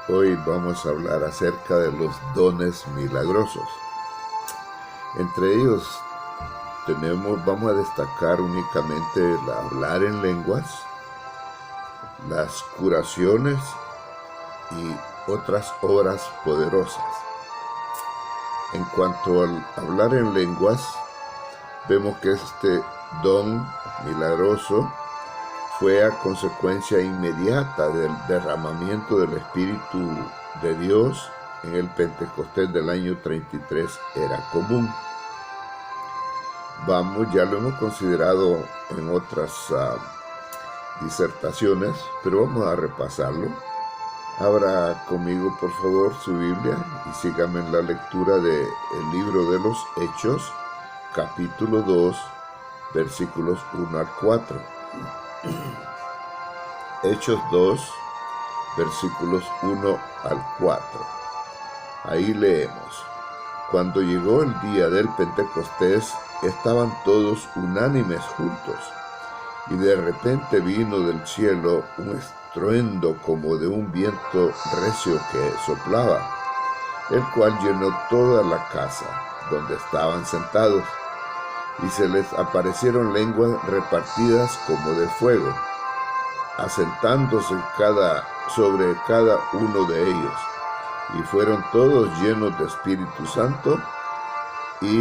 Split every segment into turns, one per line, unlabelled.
Hoy vamos a hablar acerca de los dones milagrosos. Entre ellos vamos a destacar únicamente el hablar en lenguas, las curaciones y otras obras poderosas. En cuanto al hablar en lenguas, vemos que este don milagroso fue a consecuencia inmediata del derramamiento del Espíritu de Dios en el Pentecostés del año 33 era común. Ya lo hemos considerado en otras disertaciones, pero vamos a repasarlo. Abra conmigo, por favor, su Biblia y sígame en la lectura del libro de los Hechos, capítulo 2, versículos 1 al 4. Hechos 2, versículos 1 al 4. Ahí leemos: Cuando llegó el día del Pentecostés, estaban todos unánimes juntos, y de repente vino del cielo un estruendo como de un viento recio que soplaba, el cual llenó toda la casa donde estaban sentados, y se les aparecieron lenguas repartidas como de fuego, asentándose sobre cada uno de ellos, y fueron todos llenos de Espíritu Santo, y,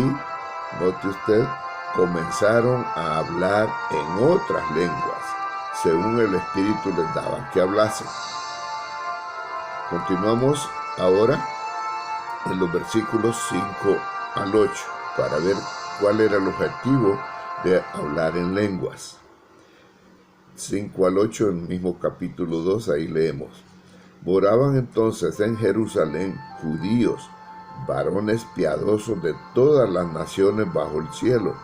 note usted, comenzaron a hablar en otras lenguas, según el Espíritu les daba que hablasen. Continuamos ahora en los versículos 5 al 8, para ver cuál era el objetivo de hablar en lenguas. 5 al 8, en el mismo capítulo 2, ahí leemos: Moraban entonces en Jerusalén judíos, varones piadosos de todas las naciones bajo el cielo.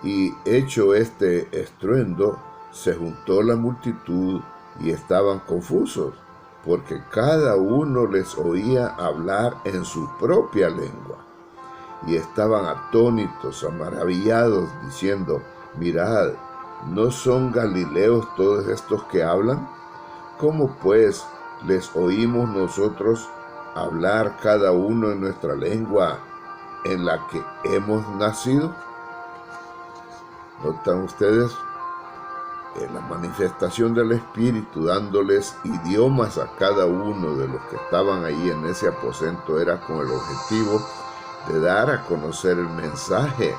Y hecho este estruendo, se juntó la multitud y estaban confusos, porque cada uno les oía hablar en su propia lengua. Y estaban atónitos, maravillados, diciendo: Mirad, ¿no son galileos todos estos que hablan? ¿Cómo pues les oímos nosotros hablar cada uno en nuestra lengua en la que hemos nacido? ¿Notan ustedes? La manifestación del Espíritu dándoles idiomas a cada uno de los que estaban ahí en ese aposento era con el objetivo de dar a conocer el mensaje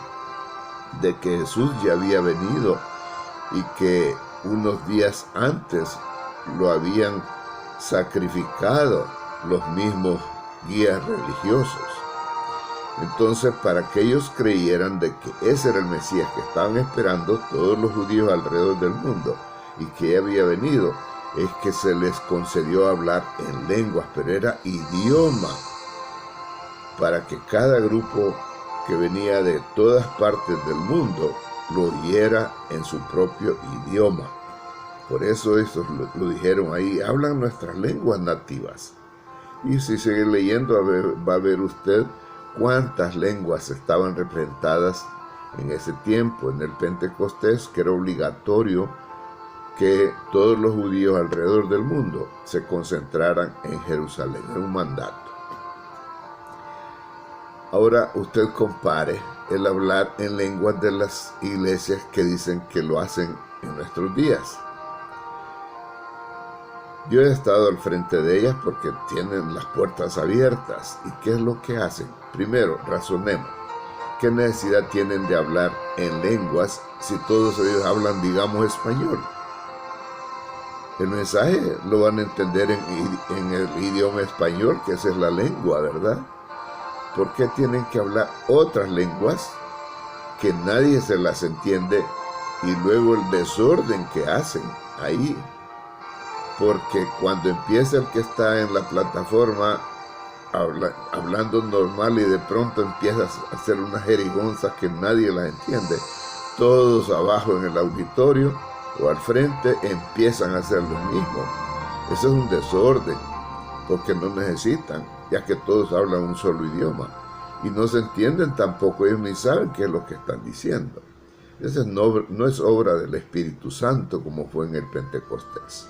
de que Jesús ya había venido y que unos días antes lo habían sacrificado los mismos guías religiosos. Entonces, para que ellos creyeran de que ese era el Mesías que estaban esperando todos los judíos alrededor del mundo y que había venido, es que se les concedió hablar en lenguas, pero era idioma, para que cada grupo que venía de todas partes del mundo lo oyera en su propio idioma. Por eso lo dijeron ahí: hablan nuestras lenguas nativas. Y si sigue leyendo, va a ver usted cuántas lenguas estaban representadas en ese tiempo, en el Pentecostés, que era obligatorio que todos los judíos alrededor del mundo se concentraran en Jerusalén. Era un mandato. Ahora usted compare el hablar en lenguas de las iglesias que dicen que lo hacen en nuestros días. Yo he estado al frente de ellas porque tienen las puertas abiertas. ¿Y qué es lo que hacen? Primero, razonemos. ¿Qué necesidad tienen de hablar en lenguas si todos ellos hablan, digamos, español? El mensaje lo van a entender en el idioma español, que esa es la lengua, ¿verdad? ¿Por qué tienen que hablar otras lenguas que nadie se las entiende y luego el desorden que hacen ahí? Porque cuando empieza el que está en la plataforma hablando normal y de pronto empiezas a hacer unas jerigonzas que nadie las entiende, todos abajo en el auditorio o al frente empiezan a hacer lo mismo. Eso es un desorden, porque no necesitan, ya que todos hablan un solo idioma y no se entienden tampoco, ellos ni saben qué es lo que están diciendo. Esa no es obra del Espíritu Santo como fue en el Pentecostés.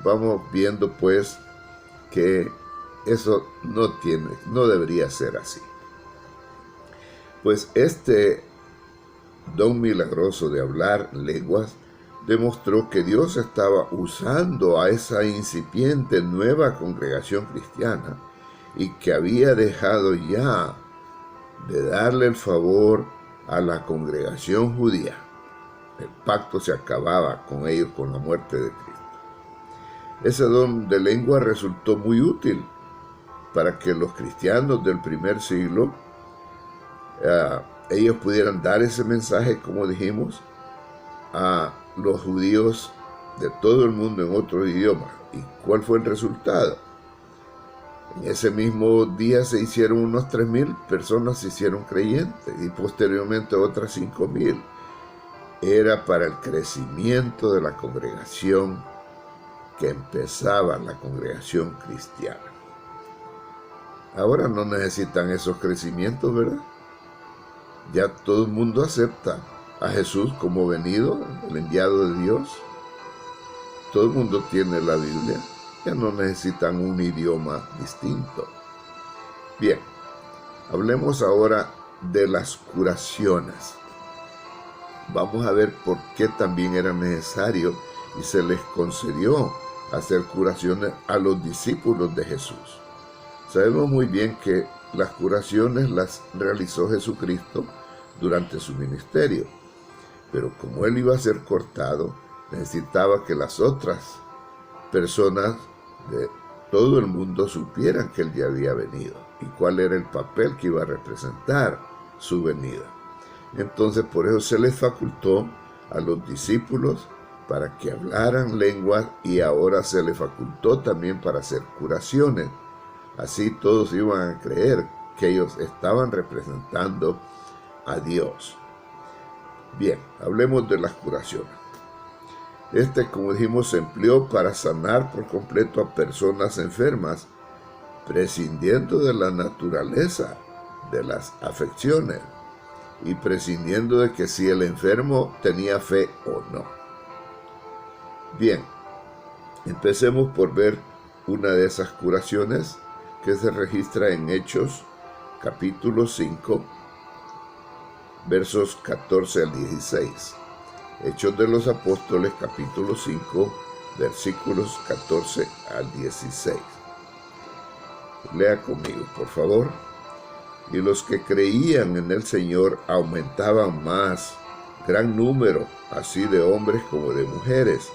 Vamos viendo pues que eso no debería ser así. Pues este don milagroso de hablar lenguas demostró que Dios estaba usando a esa incipiente nueva congregación cristiana y que había dejado ya de darle el favor a la congregación judía. El pacto se acababa con ellos con la muerte de Cristo. Ese don de lengua resultó muy útil para que los cristianos del primer siglo ellos pudieran dar ese mensaje, como dijimos, a los judíos de todo el mundo en otro idioma. ¿Y cuál fue el resultado? En ese mismo día se hicieron unos 3,000 personas, se hicieron creyentes, y posteriormente otras 5,000. Era para el crecimiento de la congregación que empezaba, la congregación cristiana. Ahora no necesitan esos crecimientos, ¿verdad? Ya todo el mundo acepta a Jesús como venido, el enviado de Dios. Todo el mundo tiene la Biblia. Ya no necesitan un idioma distinto. Bien, hablemos ahora de las curaciones. Vamos a ver por qué también era necesario y se les concedió hacer curaciones a los discípulos de Jesús. Sabemos muy bien que las curaciones las realizó Jesucristo durante su ministerio, pero como él iba a ser cortado, necesitaba que las otras personas de todo el mundo supieran que él ya había venido y cuál era el papel que iba a representar su venida. Entonces por eso se les facultó a los discípulos para que hablaran lenguas y ahora se les facultó también para hacer curaciones. Así todos iban a creer que ellos estaban representando a Dios. Bien, hablemos de las curaciones. Como dijimos, se empleó para sanar por completo a personas enfermas, prescindiendo de la naturaleza de las afecciones y prescindiendo de que si el enfermo tenía fe o no. Bien, empecemos por ver una de esas curaciones que se registra en Hechos, capítulo 5, versos 14 al 16. Hechos de los Apóstoles, capítulo 5, versículos 14 al 16. Lea conmigo, por favor. Y los que creían en el Señor aumentaban más, gran número, así de hombres como de mujeres,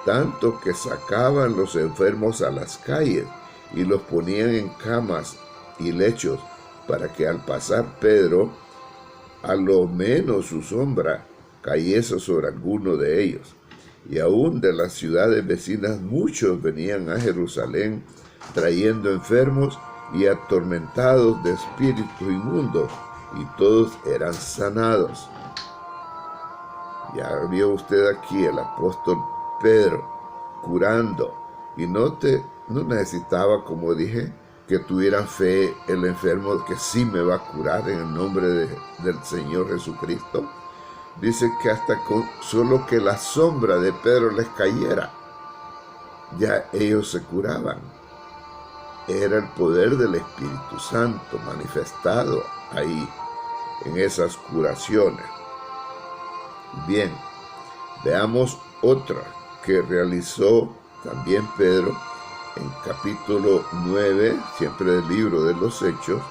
tanto que sacaban los enfermos a las calles y los ponían en camas y lechos, para que al pasar Pedro, a lo menos su sombra cayese sobre alguno de ellos. Y aún de las ciudades vecinas muchos venían a Jerusalén, trayendo enfermos y atormentados de espíritus inmundos, y todos eran sanados. Ya vio usted aquí el apóstol Pedro curando, y no necesitaba, como dije, que tuvieran fe el enfermo que sí me va a curar en el nombre del Señor Jesucristo. Dice que hasta con solo que la sombra de Pedro les cayera, ya ellos se curaban. Era el poder del Espíritu Santo manifestado ahí en esas curaciones. Bien, veamos otra que realizó también Pedro en capítulo 9, siempre del libro de los Hechos,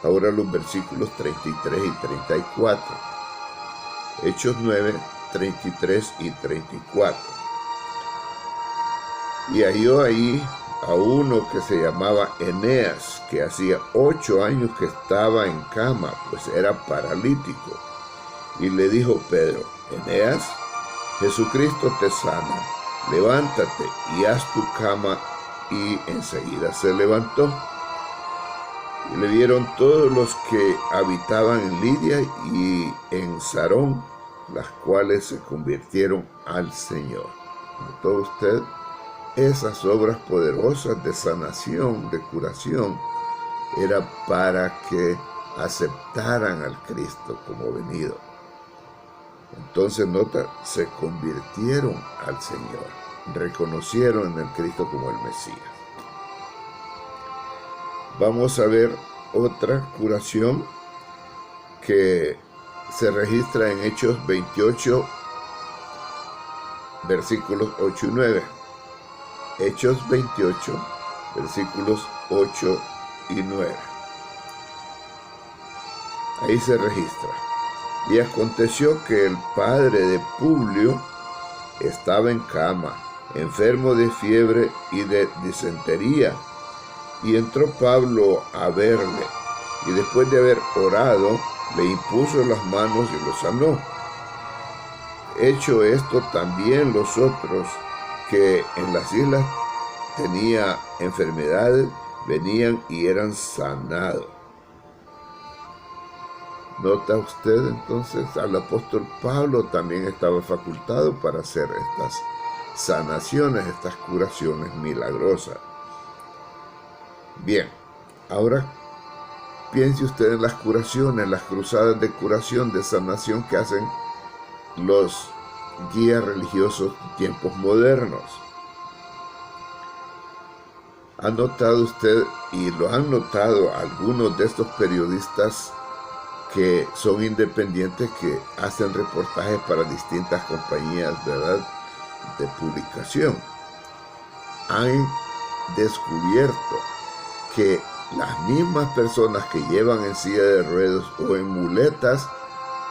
ahora los versículos 33 y 34. Hechos 9, 33 y 34. Y halló ahí a uno que se llamaba Eneas, que hacía 8 años que estaba en cama, pues era paralítico. Y le dijo Pedro: Eneas, Jesucristo te sana, levántate y haz tu cama. Y enseguida se levantó. Y le vieron todos los que habitaban en Lidia y en Sarón, las cuales se convirtieron al Señor. ¿Notó usted? Esas obras poderosas de sanación, de curación, era para que aceptaran al Cristo como venido. Entonces, nota, se convirtieron al Señor, reconocieron en el Cristo como el Mesías. Vamos a ver otra curación que se registra en Hechos 28, versículos 8 y 9. Hechos 28, versículos 8 y 9. Ahí se registra. Y aconteció que el padre de Publio estaba en cama, enfermo de fiebre y de disentería. Y entró Pablo a verle, y después de haber orado, le impuso las manos y lo sanó. Hecho esto, también los otros que en las islas tenía enfermedades, venían y eran sanados. Nota usted entonces, al apóstol Pablo también estaba facultado para hacer estas sanaciones, estas curaciones milagrosas. Bien, ahora piense usted en las curaciones, las cruzadas de curación, de sanación que hacen los guías religiosos de tiempos modernos. ¿Ha notado usted, y lo han notado algunos de estos periodistas que son independientes, que hacen reportajes para distintas compañías, ¿verdad?, de publicación? Han descubierto que las mismas personas que llevan en silla de ruedas o en muletas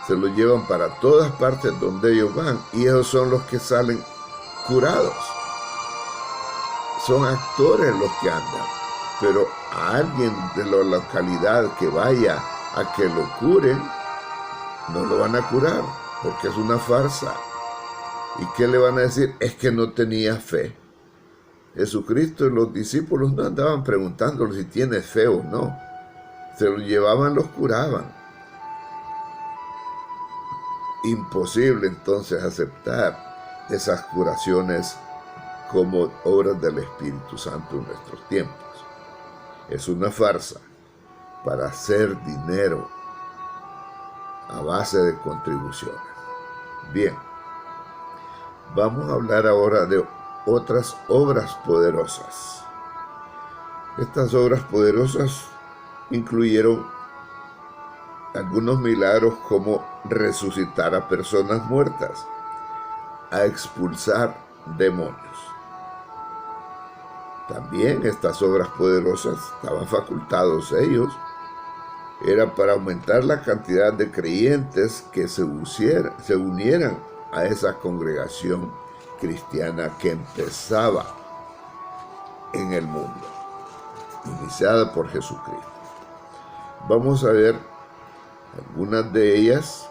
se lo llevan para todas partes donde ellos van, y esos son los que salen curados. Son actores los que andan, pero a alguien de la localidad que vaya a que lo curen, no lo van a curar, porque es una farsa. ¿Y qué le van a decir? Es que no tenía fe. Jesucristo y los discípulos no andaban preguntándole si tiene fe o no. Se lo llevaban, los curaban. Imposible entonces aceptar esas curaciones como obras del Espíritu Santo en nuestros tiempos. Es una farsa para hacer dinero a base de contribuciones. Bien, vamos a hablar ahora de otras obras poderosas. Estas obras poderosas incluyeron algunos milagros como resucitar a personas muertas, a expulsar demonios. También estas obras poderosas estaban facultados ellos. Era para aumentar la cantidad de creyentes que se unieran a esa congregación cristiana que empezaba en el mundo, iniciada por Jesucristo. Vamos a ver algunas de ellas,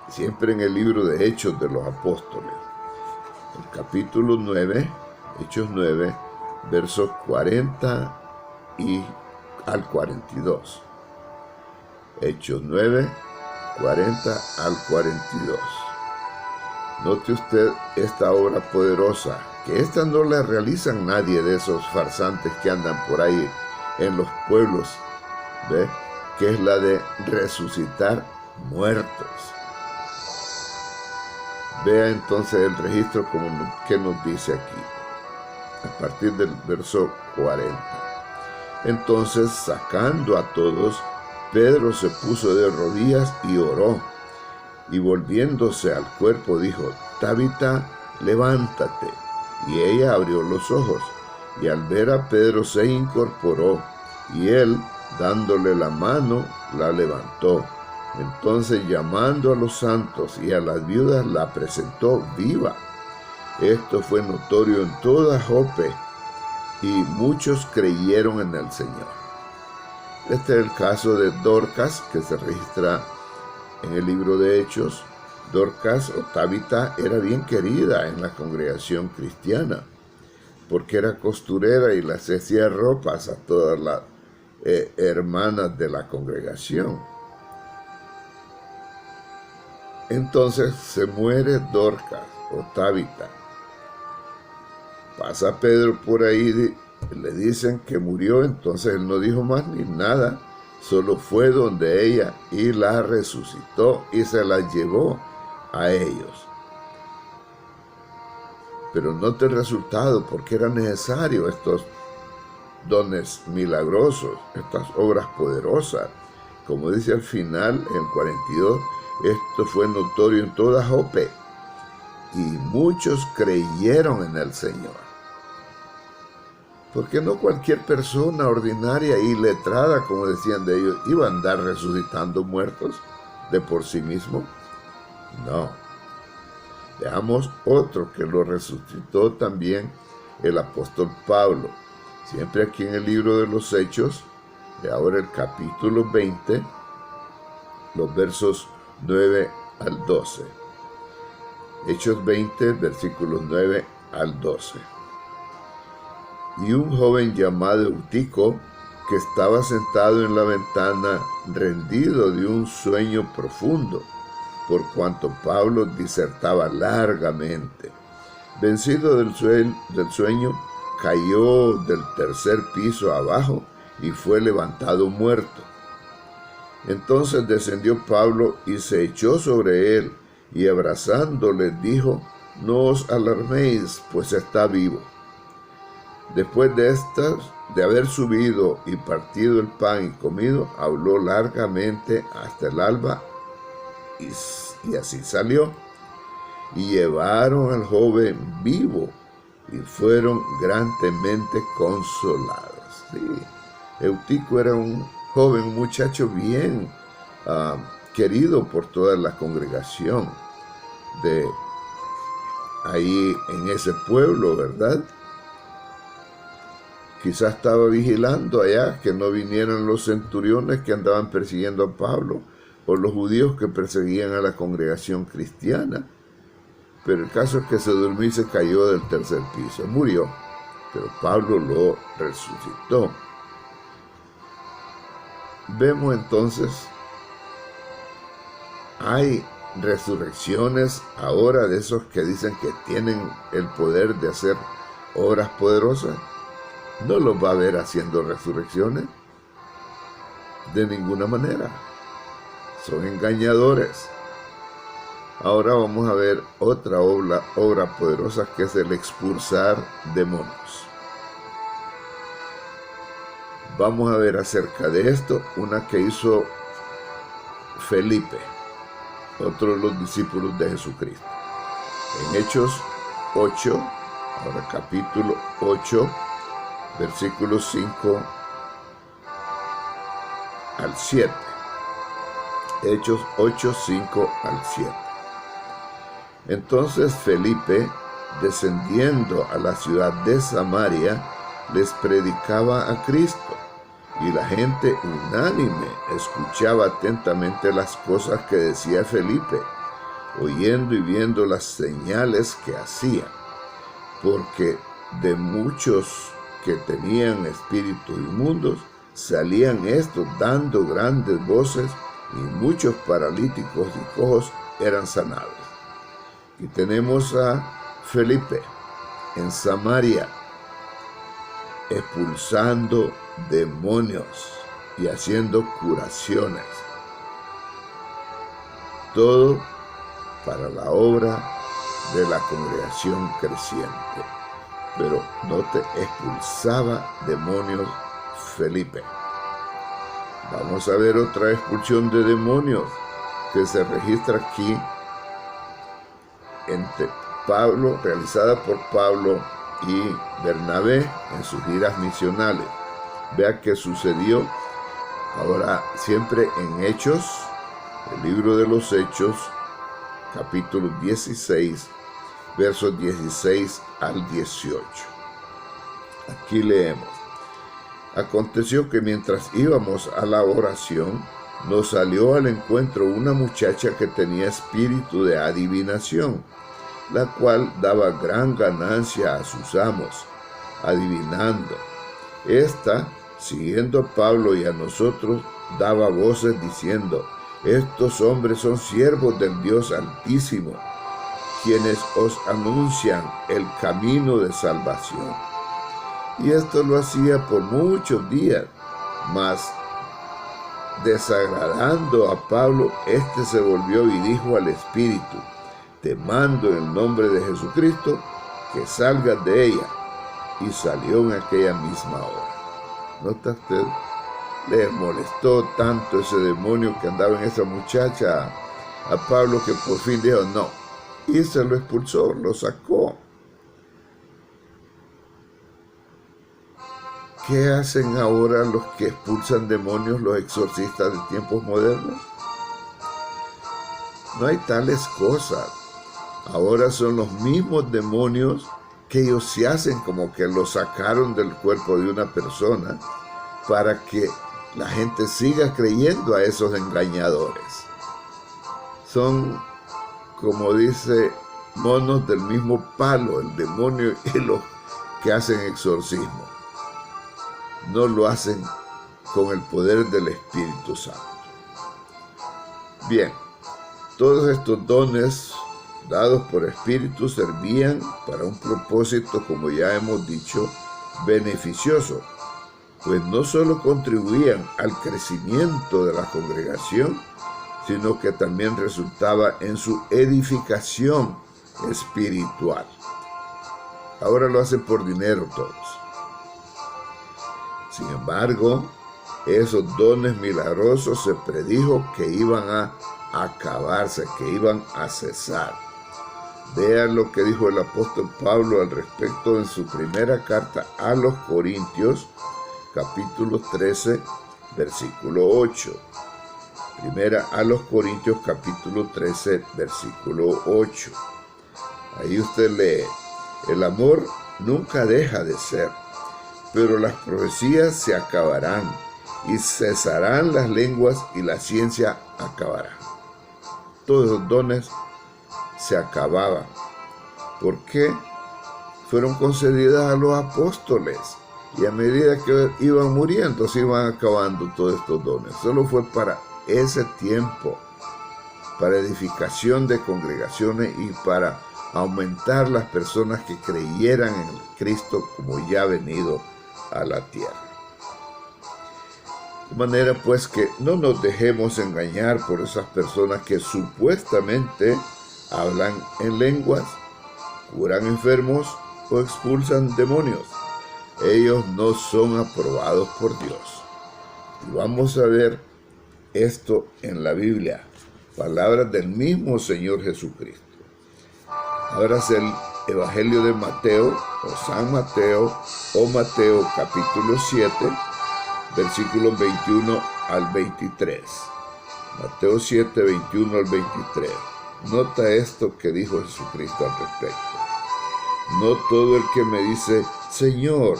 siempre en el libro de Hechos de los Apóstoles, el capítulo 9, Hechos 9, versos 40 al 42. Hechos 9, 40 al 42. Note usted esta obra poderosa, que esta no la realizan nadie de esos farsantes que andan por ahí en los pueblos, ¿ve?, que es la de resucitar muertos. Vea entonces el registro que nos dice aquí, a partir del verso 40. Entonces, sacando a todos, Pedro se puso de rodillas y oró, y volviéndose al cuerpo dijo: Tabita, levántate. Y ella abrió los ojos, y al ver a Pedro se incorporó, y él, dándole la mano, la levantó. Entonces, llamando a los santos y a las viudas, la presentó viva. Esto fue notorio en toda Jope, y muchos creyeron en el Señor. Este es el caso de Dorcas, que se registra en el libro de Hechos. Dorcas o Tabita era bien querida en la congregación cristiana, porque era costurera y les hacía ropas a todas las hermanas de la congregación. Entonces se muere Dorcas o Tabita. Pasa Pedro por ahí, le dicen que murió, entonces él no dijo más ni nada, solo fue donde ella y la resucitó y se la llevó a ellos. Pero note el resultado, porque era necesario estos dones milagrosos, estas obras poderosas. Como dice al final, en 42, esto fue notorio en toda Jope, y muchos creyeron en el Señor. Porque no cualquier persona ordinaria y letrada, como decían de ellos, iba a andar resucitando muertos de por sí mismo. No. Veamos otro que lo resucitó también, el apóstol Pablo. Siempre aquí en el libro de los Hechos, de ahora el capítulo 20, los versos 9 al 12. Hechos 20, versículos 9 al 12. Y un joven llamado Eutico, que estaba sentado en la ventana, rendido de un sueño profundo, por cuanto Pablo disertaba largamente, vencido del sueño, cayó del tercer piso abajo y fue levantado muerto. Entonces descendió Pablo y se echó sobre él, y abrazándole dijo: no os alarméis, pues está vivo. Después de haber subido y partido el pan y comido, habló largamente hasta el alba, y así salió. Y llevaron al joven vivo, y fueron grandemente consolados. Sí, Eutico era un joven, un muchacho bien querido por toda la congregación de ahí en ese pueblo, ¿verdad? Quizás estaba vigilando allá que no vinieran los centuriones que andaban persiguiendo a Pablo, o los judíos que perseguían a la congregación cristiana. Pero el caso es que se durmió y se cayó del tercer piso. Murió, pero Pablo lo resucitó. Vemos entonces, hay resurrecciones ahora de esos que dicen que tienen el poder de hacer obras poderosas. No los va a ver haciendo resurrecciones de ninguna manera. Son engañadores. Ahora vamos a ver otra obra poderosa, que es el expulsar demonios. Vamos a ver acerca de esto una que hizo Felipe, otro de los discípulos de Jesucristo. En Hechos 8, ahora capítulo 8, versículos 5 al 7. Hechos 8, 5 al 7. Entonces Felipe, descendiendo a la ciudad de Samaria, les predicaba a Cristo, y la gente unánime escuchaba atentamente las cosas que decía Felipe, oyendo y viendo las señales que hacía, porque de muchos que tenían espíritus inmundos salían estos dando grandes voces, y muchos paralíticos y cojos eran sanados. Y tenemos a Felipe en Samaria expulsando demonios y haciendo curaciones. Todo para la obra de la congregación creciente. Pero note, expulsaba demonios Felipe. Vamos a ver otra expulsión de demonios que se registra aquí entre Pablo, realizada por Pablo y Bernabé en sus giras misionales. Vea qué sucedió ahora siempre en Hechos, el libro de los Hechos, capítulo 16, versos 16 al 18. Aquí leemos: aconteció que mientras íbamos a la oración, nos salió al encuentro una muchacha que tenía espíritu de adivinación, la cual daba gran ganancia a sus amos, adivinando. Esta, siguiendo a Pablo y a nosotros, daba voces diciendo: estos hombres son siervos del Dios Altísimo, quienes os anuncian el camino de salvación. Y esto lo hacía por muchos días, mas desagradando a Pablo, éste se volvió y dijo al espíritu: te mando en el nombre de Jesucristo que salgas de ella. Y salió en aquella misma hora. ¿Nota usted? Le molestó tanto ese demonio que andaba en esa muchacha a Pablo que por fin dijo no. Y se lo expulsó, lo sacó. ¿Qué hacen ahora los que expulsan demonios, los exorcistas de tiempos modernos? No hay tales cosas. Ahora son los mismos demonios que ellos se hacen como que lo sacaron del cuerpo de una persona para que la gente siga creyendo a esos engañadores. Son, como dice, monos del mismo palo, el demonio y los que hacen exorcismo. No lo hacen con el poder del Espíritu Santo. Bien, todos estos dones dados por Espíritu servían para un propósito, como ya hemos dicho, beneficioso, pues no solo contribuían al crecimiento de la congregación, sino que también resultaba en su edificación espiritual. Ahora lo hacen por dinero todos. Sin embargo, esos dones milagrosos se predijo que iban a acabarse, que iban a cesar. Vean lo que dijo el apóstol Pablo al respecto en su primera carta a los Corintios, capítulo 13, versículo 8. Primera a los Corintios, capítulo 13, versículo 8. Ahí usted lee: el amor nunca deja de ser, pero las profecías se acabarán, y cesarán las lenguas, y la ciencia acabará. Todos los dones se acababan. ¿Por qué? Fueron concedidas a los apóstoles, y a medida que iban muriendo se iban acabando todos estos dones. Solo fue para ese tiempo, para edificación de congregaciones y para aumentar las personas que creyeran en Cristo como ya ha venido a la tierra. De manera pues que no nos dejemos engañar por esas personas que supuestamente hablan en lenguas, curan enfermos o expulsan demonios. Ellos no son aprobados por Dios. Y vamos a ver esto en la Biblia, palabras del mismo Señor Jesucristo. Ahora es el Evangelio de Mateo, o San Mateo, o Mateo capítulo 7, versículos 21 al 23. Mateo 7, 21 al 23. Nota esto que dijo Jesucristo al respecto. No todo el que me dice, Señor,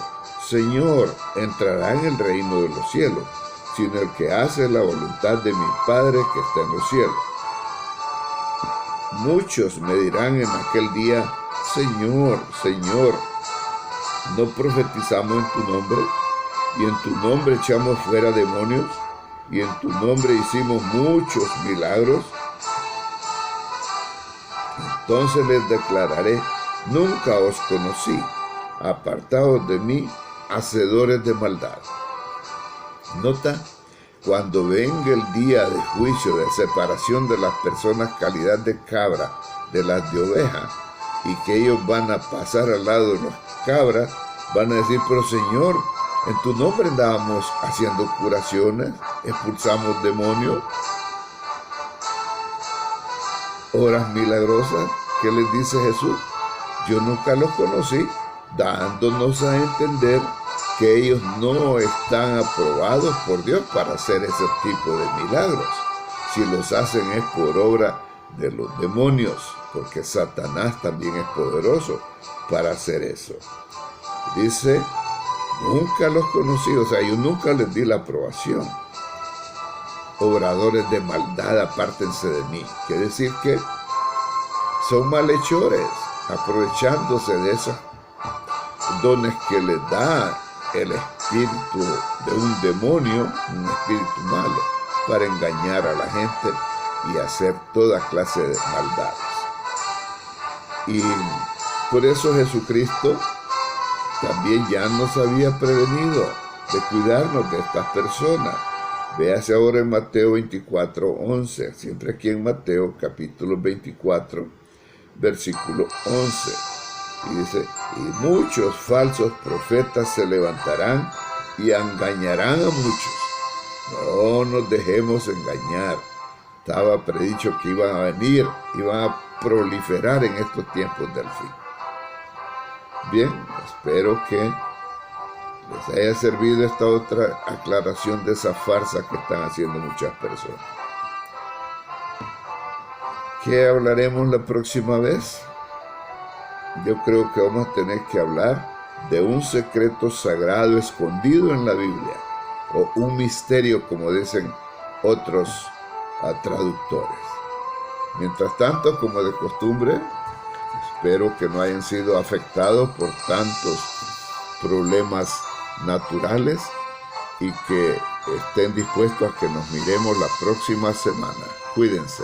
Señor, entrará en el reino de los cielos, sino el que hace la voluntad de mi Padre que está en los cielos. Muchos me dirán en aquel día, Señor, Señor, ¿no profetizamos en tu nombre? Y en tu nombre echamos fuera demonios, y en tu nombre hicimos muchos milagros. Entonces les declararé, nunca os conocí, apartados de mí, hacedores de maldad. Nota, cuando venga el día de juicio, de separación de las personas calidad de cabra, de las de oveja, y que ellos van a pasar al lado de los cabras, van a decir, pero Señor, en tu nombre andábamos haciendo curaciones, expulsamos demonios, obras milagrosas. ¿Qué les dice Jesús? Yo nunca los conocí, dándonos a entender que ellos no están aprobados por Dios para hacer ese tipo de milagros. Si los hacen es por obra de los demonios, porque Satanás también es poderoso para hacer eso. Dice, nunca los conocí, o sea, yo nunca les di la aprobación. Obradores de maldad, apártense de mí. Quiere decir que son malhechores, aprovechándose de esos dones que les da el espíritu de un demonio, un espíritu malo, para engañar a la gente y hacer toda clase de maldades. Y por eso Jesucristo también ya nos había prevenido de cuidarnos de estas personas. Véase ahora en Mateo 24, 11, siempre aquí en Mateo capítulo 24, versículo 11. Y dice, y muchos falsos profetas se levantarán y engañarán a muchos. No nos dejemos engañar. Estaba predicho que iban a venir, iban a proliferar en estos tiempos del fin. Bien, espero que les haya servido esta otra aclaración de esa farsa que están haciendo muchas personas. ¿Qué hablaremos la próxima vez? Yo creo que vamos a tener que hablar de un secreto sagrado escondido en la Biblia, o un misterio, como dicen otros traductores. Mientras tanto, como de costumbre, espero que no hayan sido afectados por tantos problemas naturales y que estén dispuestos a que nos miremos la próxima semana. Cuídense.